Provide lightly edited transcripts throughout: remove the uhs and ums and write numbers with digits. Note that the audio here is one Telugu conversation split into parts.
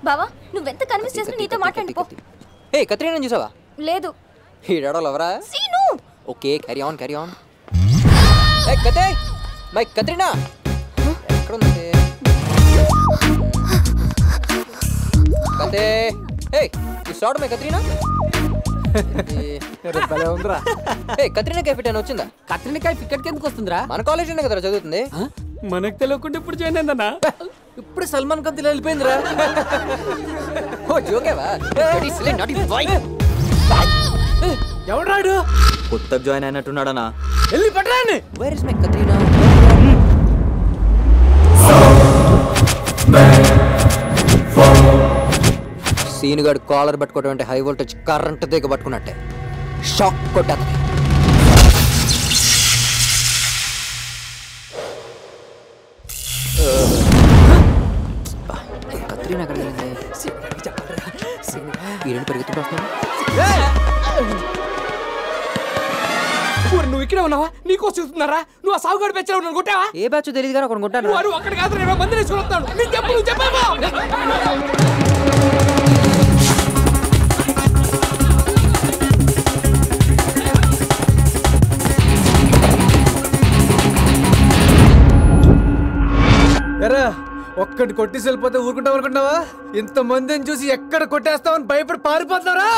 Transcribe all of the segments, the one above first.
బావా నువ్వెంత కన్విన్స్ చేసినా నీతో మాట్లాడిపో. ఏ కత్రీనా చూసావా? లేదు. ఈడాడో లవరా? Seenu. Okay carry on carry on. ఏ కతే మై కత్రీనా ఎక్కడ ఉంది? కతే ఏ యు సాడ్ మై కత్రీనా? భలే ఉందిరా. ఏ కత్రీనా కైఫ్ అని వచ్చిందా? కత్రీనా కైఫ్ ఇక్కడికి ఎందుకు వస్తుందిరా? మన కాలేజీలోనే కదరా చదువుతుంది. మనకు తెలియకుండా ఇప్పుడు జాయిన్ అయిందన్నా. ఇప్పుడు సల్మాన్ ఖాన్ తిలా వెళ్ళిపోయిందిరా. ఓ జోకేవా? ఎవడు రాడు? కొత్తగా జాయిన్ అయినట్టున్నాడనా? వెళ్ళి పట్టరాని. Where is my Katrina? సీన్ గాడు కాలర్ పట్టుకోవడం అంటే హై వోల్టేజ్ కరెంట్ దిగ పట్టుకున్నట్టే. షాక్ కొట్టేది. కత్రీనా ఎక్కడ వెళ్ళింది? ఈ రెండు పరిగెత్తుకుంటూ వస్తున్నాను. నువ్వు ఇక్కడే ఉన్నావా? నీకోసం చూస్తున్నారా? నువ్వు ఆ సాగుగాడు పెంచా ఉన్నాను కొట్టావా? ఏ బ్యాచ్ తెలియదు కానీ ఒకటి కొట్టాను. వాడు అక్కడ కాదు 20 మంది తీసుకుని వస్తాను. నీకు చెప్పు, నువ్వు చెప్పావా? ఎరా ఒక్కటి కొట్టేసి వెళ్ళిపోతే ఊరుకుంటావు అనుకుంటావా? ఇంతమందిని చూసి ఎక్కడ కొట్టేస్తావని భయపడి పారిపోతున్నారా?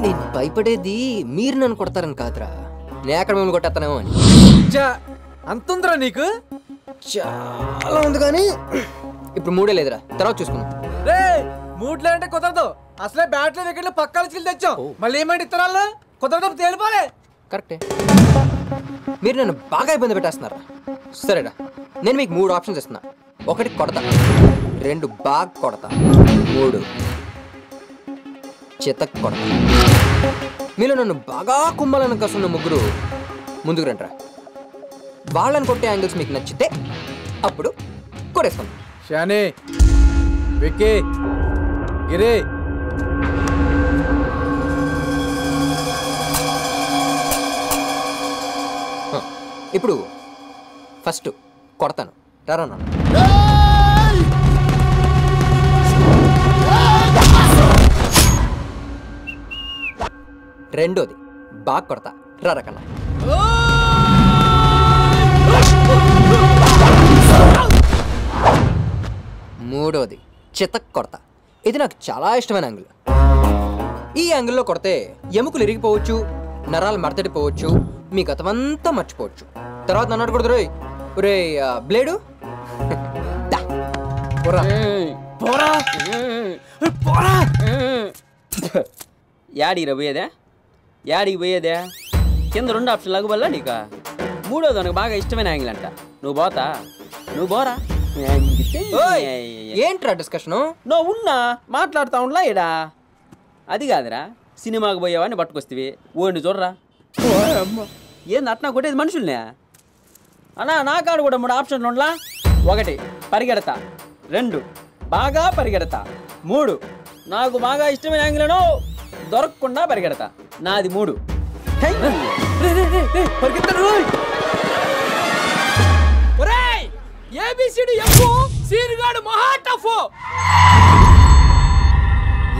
నేను భయపడేది మీరు నన్ను కొడతారని కాదురా, నేను ఎక్కడ మిమ్మల్ని కొట్టేస్తానేమో అని. అంతుందిరా నీకు? చాలా ఉంది కానీ ఇప్పుడు మూడే లేదురా, తర్వాత చూసుకుందాం. రే మూడ్లే అంటే కుదరదు. అసలే బ్యాట్లు వికెట్లు పక్కాల చిల్లు తెచ్చాం. మళ్ళీ ఏమంటే ఇత్తనాలు కుదరదు, తేలిపోలే. కరెక్టే, మీరు నన్ను బాగా ఇబ్బంది పెట్టేస్తున్నారా? సరేరా, నేను మీకు 3 ఆప్షన్స్ ఇస్తున్నా. 1 కొడతా, 2 బాగా కొడతా, 3 చితక్ కొడతా. మీరు నన్ను బాగా కుమ్మాలని కసున్న ముగ్గురు ముందుకు రండిరా. వాళ్ళని కొట్టే యాంగిల్స్ మీకు నచ్చితే అప్పుడు కొడేస్తాను. షానే, విక్కీ, గిరి, ఇప్పుడు ఫస్ట్ కొడతాను, రారా నాన్న. రెండోది బాగా కొడతా, రారా కన్నా. మూడోది చితక్ కొడతా. ఇది నాకు చాలా ఇష్టమైన యాంగిల్. ఈ యాంగిల్లో కొడితే ఎముకలు ఇరిగిపోవచ్చు, నరాలు మడతడిపోవచ్చు, మీ గతమంతా మర్చిపోవచ్చు. తర్వాత నన్ను అడగకూడదు. రే రే బ్లేడు యాడికి పోయేదే? యాడికి పోయేదే? కింద 2 ఆప్షన్ లాగా వల్ల నీక మూడోది నాకు బాగా ఇష్టమైన యాంగిల్ అంట. నువ్వు పోతా, నువ్వు పోరా. ఏంట్రా డిస్కషను? నువ్వు ఉన్నా మాట్లాడుతా ఉండలా ఇడా. అది కాదురా, సినిమాకి పోయేవాడిని పట్టుకొస్తే ఓడిని చూడరా. ఏంది అట్నా కొట్టేది మనుషుల్నే? అన్నా నా కాడు కూడా 3 ఆప్షన్లు ఉండలా. 1 పరిగెడతా, 2 బాగా పరిగెడతా, 3 నాకు బాగా ఇష్టమైన యాంగిల్ను దొరకకుండా పరిగెడతా. నాది 3.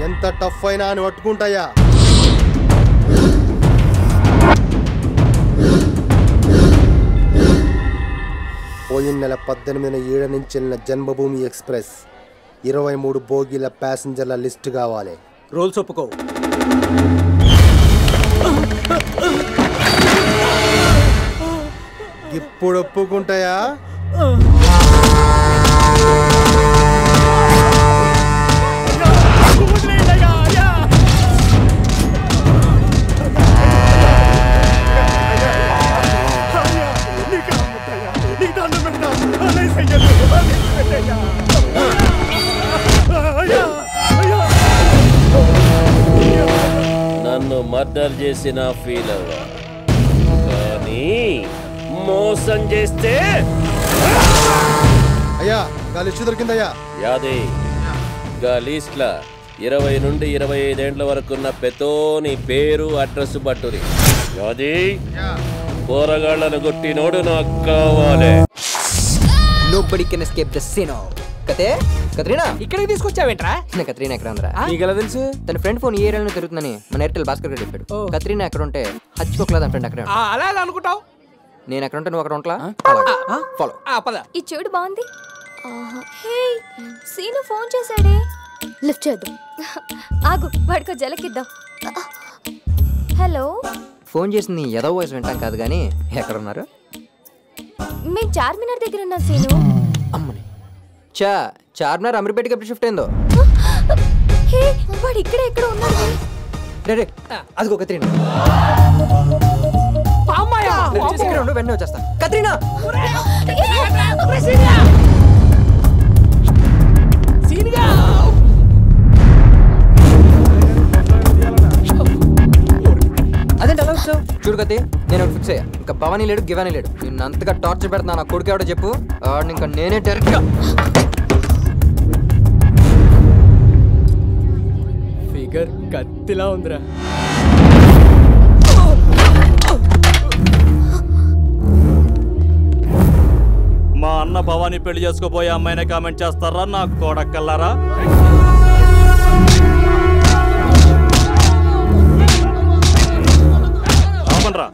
ఎంత టఫ్ అయినా అని పట్టుకుంటాయా? పోయిన నెల 18న 7 నుంచి వెళ్ళిన జన్మభూమి ఎక్స్ప్రెస్ 23 బోగీల ప్యాసింజర్ల లిస్ట్ కావాలి. రూల్స్ ఒప్పుకో. ఇప్పుడు ఒప్పుకుంటాయా? నన్ను మర్డర్ చేసిన ఫీల్ అవ్వా, కానీ మోసం చేస్తే అయ్యా గా లిస్టు దొరికిందయ్యా. యాదే గా లిస్ట్ల 20 నుండి 25 ఏండ్ల వరకున్న పెతోని పేరు అడ్రస్ బట్టురి. యాది పోరగాళ్లను కొట్టినోడు నాకు కావాలి. Nobody can escape the Sino. Katrina ఇక్కడికి తీసుకొచ్చావేంట్రా? కత్రీనా ఎక్కడ ఉందిరా? నీకెలా తెలుసు? తన ఫ్రెండ్ ఫోన్ ఈ ఏరియాలో తిరుగుతుందని మన ఎయిర్టెల్ భాస్కర్ గారు చెప్పాడు. కత్రీనా ఎక్కడ ఉంటే హచ్చుకోకలేదు తన ఫ్రెండ్ అక్కడే. అలా ఎలా అనుకుంటావు? నేను ఎక్కడ ఉంటే నువ్వు అక్కడ ఉంటలా? ఫాలో. పద. ఈ చెడు బాగుంది. హే సీను ఫోన్ చేశాడే, లిఫ్ట్ చేద్దాం. ఆగు, వాడికో జలకిద్దాం. హలో. ఫోన్ చేసింది ఏదో వాయిస్ వింటాం కాదు కానీ ఎక్కడ ఉన్నారు? మేము చార్మినార్ దగ్గర ఉన్నాం సీను. అమ్మని చార్మినార్ అమీర్పేటకి ఎప్పుడు షిఫ్ట్ అయిందో? హే వాడు ఇక్కడే ఎక్కడ ఉన్నాడు. అదిగో కత్రీనా. వెంటనే వచ్చేస్తా. కత్రీనా అదేంటి అలా వచ్చావు? చూడు కత్తి, నేను ఫిక్స్ అయ్యా. ఇంకా భవానీ లేడు, గివానీ లేడు. నిన్ను అంతగా టార్చర్ పెడతా నా కొడుకు ఎవడో చెప్పు. ఇంకా నేనే డైరెక్ట్ గా ఫిగర్ కత్తిలా ఉందిరా. మా అన్న భవానీ పెళ్లి చేసుకోబోయే అమ్మాయినే కామెంట్ చేస్తారా నా కొడకల్లారా? అవునరా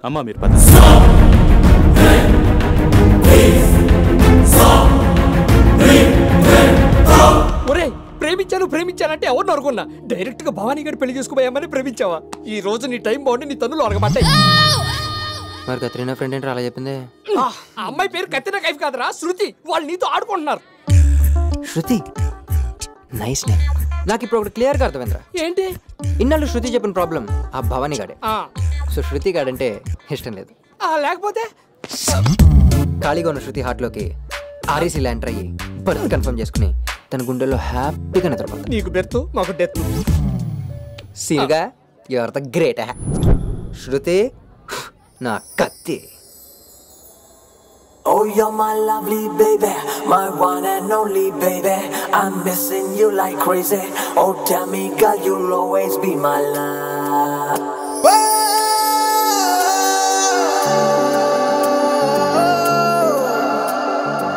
అమ్మ మీరు పద. ఒరే ప్రేమించానంటే ఎవరిని అనుకున్నా? డైరెక్ట్ గా భవానీ గారి పెళ్లి చేసుకోబోయామని ప్రేమించావా? ఈ రోజు నీ టైం బాగుండి నీ తన్నులు అరగబట్టాయి. మరి కత్రీనా ఫ్రెండ్ ఏంటో అలా చెప్పింది? ఆ అమ్మాయి పేరు కత్రినా కైఫ్ కాదురా, శృతి. వాళ్ళు నీతో ఆడుకుంటున్నారు. శృతి నైస్ నేమ్. నాకు ఇప్పుడు ఒకటి క్లియర్ గా అర్థమైందిరా. ఏంటి? ఇన్నాళ్ళు శృతి చెప్పిన ప్రాబ్లం ఆ భవానీ గాడే. సో శృతి గాడంటే ఇష్టం లేదు. లేకపోతే ఖాళీగా ఉన్న శృతి హార్ట్ లోకి ఆర్ఈసీ ల్యాండర్ అయ్యి బర్త్ కన్ఫర్మ్ చేసుకుని తన గుండెల్లో హ్యాపీగా నిద్రపోతాను. నీకు బెర్త్, మాకు డెత్. సీన్గా యువర్ ద గ్రేట్. శృతి నా కత్తి. Oh, you're my lovely baby, my one and only baby. I'm missing you like crazy. Oh, tell me, girl, you'll always be my love.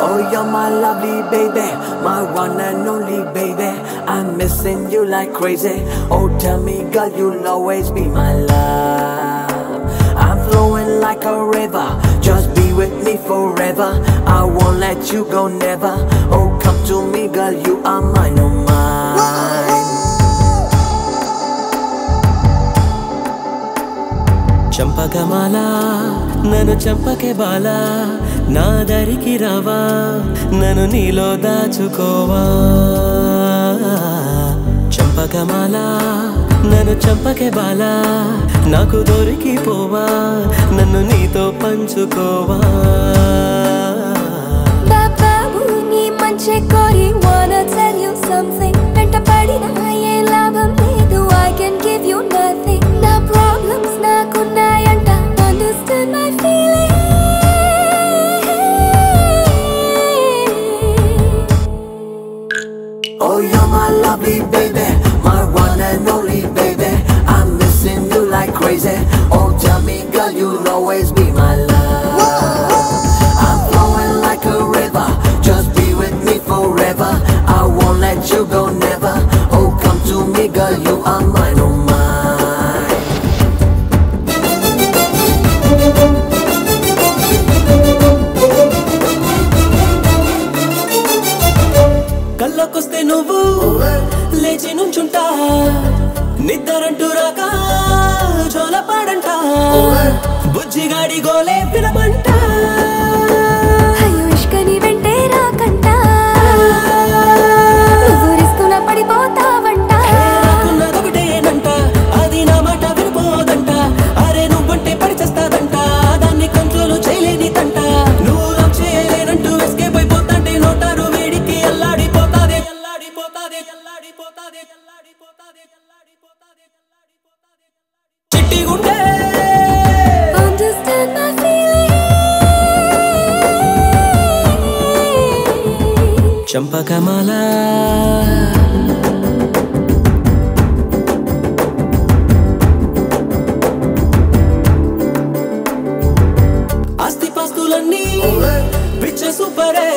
Oh, you're my lovely baby, my one and only baby. I'm missing you like crazy. Oh, tell me, girl, you'll always be my love. I'm flowing like a river, just be with me forever. I won't let you go, never. Oh, come to me, girl, you are mine, oh mine. చంపకమాల నన్ను చంపకే బాలా, నా దరికి రావా, నన్ను నీలో దాచుకోవా. చంపకమాల నన్ను చంపకే బాలా, నాకు దొరికిపోవా, నన్ను నీతో పంచుకోవా. బాబు నీ మంచి కోరి wanna tell you something. వెంట పడిన ఏ లాభం లేదు, I can give you nothing. నా problems నాకున్నాయంట, understand my feeling. Oh, you're my lovely baby, my one and only baby. I'm missing you like crazy. Oh, tell me, girl, you'll always be my love. I'm flowing like a river, just be with me forever. I won't let you go, never. Oh, come to me, girl, you are mine, oh mine. కళ్ళకొస్తే నువ్వు లేచి నుంచుంటా, నిద్దరంటూ రాక జోలపాడంట, బుజ్జిగాడి గోలే పిలమంట. అయ్యో ఇష్కని వెంటే రాకంట, నువ్వు రిస్కున పడిపోతావంట. నాకున్నదొకటేనంట, అది నా మాట వినిపోదంట. అరే నువ్వంటే పరిచేస్తాదంట, దాన్ని కంట్రోల్ చేయలేని తంట. నువ్వు లవ్ చేయలేనంటూ ఎస్కేప్ అయిపోతాంటే నోటారు వేడికి అల్లాడిపోతాదే, అల్లాడిపోతాదే, అల్లాడిపోతాదే, అల్లాడిపోతాదే, అల్లాడిపోతాదే, అల్లాడిపోతాదే. చిట్టి గుండె Understand my feeling. చంపకమాల ఆస్తిపాస్తులన్నీ పిచ్చ సూపరే,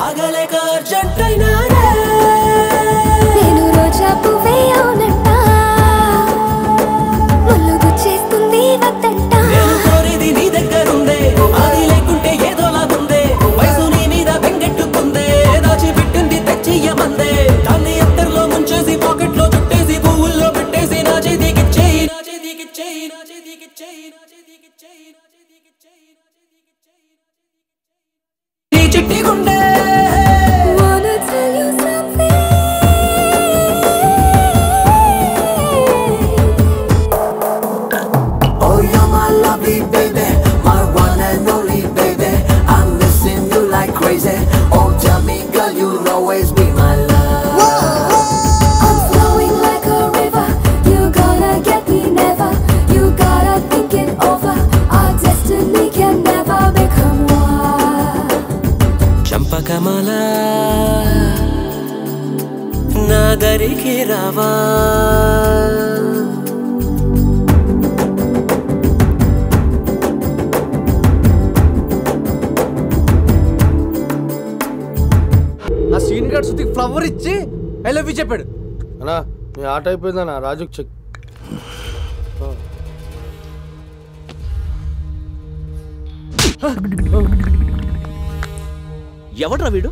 ఆగలేక అర్జెంటైనా నేను రోజా పువ్వే అవునంట ముళ్ళు గుచ్చేస్తుంది వద్దంట నేను కోరేది నీ దగ్గరుందే అది లేకుంటే ఏదోలాగుందే వయసు నీ మీద బెంగెట్టుకుందే దాచి పెట్టింది తెచ్చియ్యమందే దాన్ని ఎత్తర్లో ముంచేసి పాకెట్లో చుట్టేసి పువ్వుల్లో పెట్టేసి నా చేతికిచ్చేయి నా చేతికిచ్చేయి నా చేతికిచ్చేయి నా చేతికిచ్చేయి నా చేతికిచ్చేయి నీ చిట్టి గుండె Wanna tell you something Oh, you're my lovely baby, my one and only baby. I'm missing you like crazy. Oh, tell me, girl, you'll always be my love. I'm flowing like a river. You gotta get me never. You gotta think it over. Our destiny can never become one. చంపకమల నా దరికి రావా ఆ సీన్ గార్డ్ సుతికి ఫ్లవర్ ఇచ్చి ఐ లవ్ యూ చెప్పాడు. అన్నా మీ ఆట అయిపోయిందన్నా, రాజుకి చెక్. ఎవడ్రా వీడు?